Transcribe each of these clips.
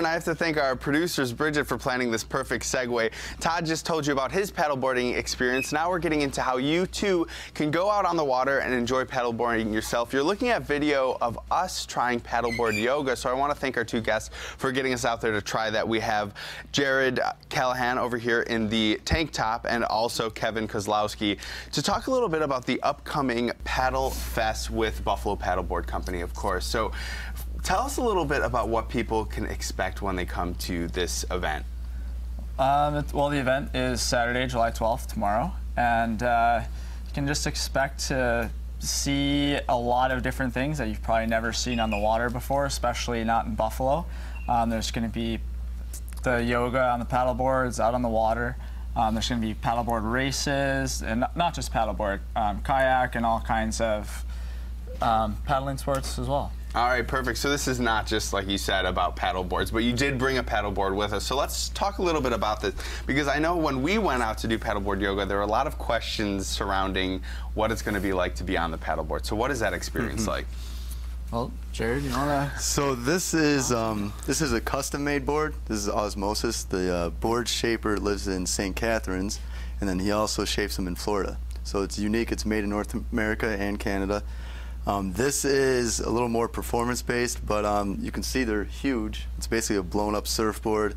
And I have to thank our producers, Bridget, for planning this perfect segue. Todd just told you about his paddleboarding experience. Now we're getting into how you, too, can go out on the water and enjoy paddleboarding yourself. You're looking at video of us trying paddleboard yoga, so I want to thank our two guests for getting us out there to try that. We have Jared Callahan over here in the tank top and also Kevin Kozlowski to talk a little bit about the upcoming Paddle Fest with Buffalo Paddleboard Company, of course. So tell us a little bit about what people can expect when they come to this event. Well, the event is Saturday, July 12th, tomorrow, and you can just expect to see a lot of different things that you've probably never seen on the water before, especially not in Buffalo. There's going to be the yoga on the paddleboards out on the water. There's going to be paddleboard races, and not just paddleboard, kayak and all kinds of paddling sports as well. All right, perfect. So this is not just, like you said, about paddle boards, but you did bring a paddleboard with us. So let's talk a little bit about this, because I know when we went out to do paddleboard yoga, there were a lot of questions surrounding what it's going to be like to be on the paddleboard. So what is that experience like? Well, Jared, you want to? So this is a custom-made board. This is Osmosis. The board shaper lives in St. Catharines, and then he also shapes them in Florida. So it's unique. It's made in North America and Canada. This is a little more performance-based, but you can see they're huge. It's basically a blown-up surfboard,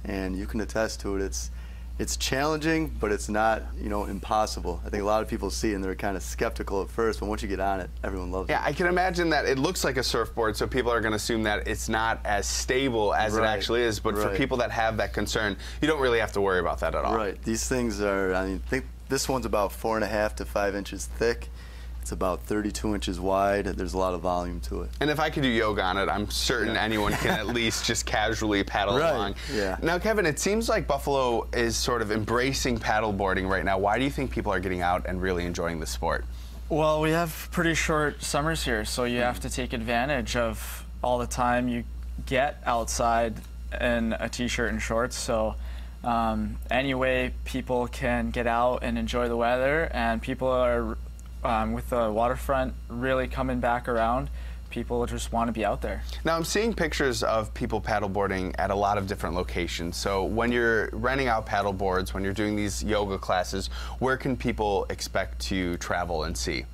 and you can attest to it. It's challenging, but it's not, impossible. I think a lot of people see it and they're kind of skeptical at first, but once you get on it, everyone loves it. Yeah, I can imagine that it looks like a surfboard, so people are going to assume that it's not as stable as it actually is. But for people that have that concern, you don't really have to worry about that at all. Right. These things are, I think this one's about 4.5 to 5 inches thick. It's about 32 inches wide. There's a lot of volume to it. And if I could do yoga on it, I'm certain anyone can at least just casually paddle along. Yeah. Now, Kevin, it seems like Buffalo is sort of embracing paddleboarding right now. Why do you think people are getting out and really enjoying the sport? Well, we have pretty short summers here, so you have to take advantage of all the time you get outside in a t-shirt and shorts. So anyway, people can get out and enjoy the weather, and people are with the waterfront really coming back around, people just want to be out there. Now, I'm seeing pictures of people paddleboarding at a lot of different locations. So when you're renting out paddle boards, when you're doing these yoga classes, where can people expect to travel and see?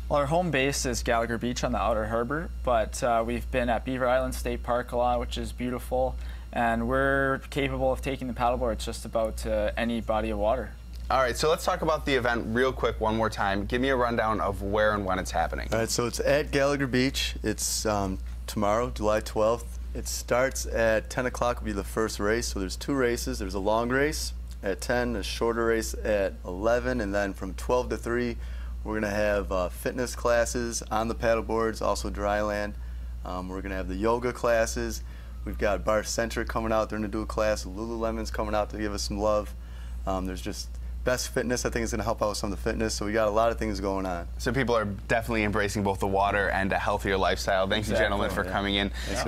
Well, our home base is Gallagher Beach on the Outer Harbor, but we've been at Beaver Island State Park a lot, which is beautiful, and we're capable of taking the paddleboards just about to any body of water. All right, so let's talk about the event real quick one more time. Give me a rundown of where and when it's happening. All right, so it's at Gallagher Beach. It's tomorrow, July 12th. It starts at 10 o'clock will be the first race. So there's 2 races. There's a long race at 10, a shorter race at 11, and then from 12 to 3, we're going to have fitness classes on the paddle boards, also dry land. We're going to have the yoga classes. We've got Bar Centric coming out. They're going to do a class. Lululemon's coming out to give us some love. There's just Best Fitness, I think, is going to help out with some of the fitness. So we got a lot of things going on. So people are definitely embracing both the water and a healthier lifestyle. Thank you, gentlemen, for coming in. Thanks,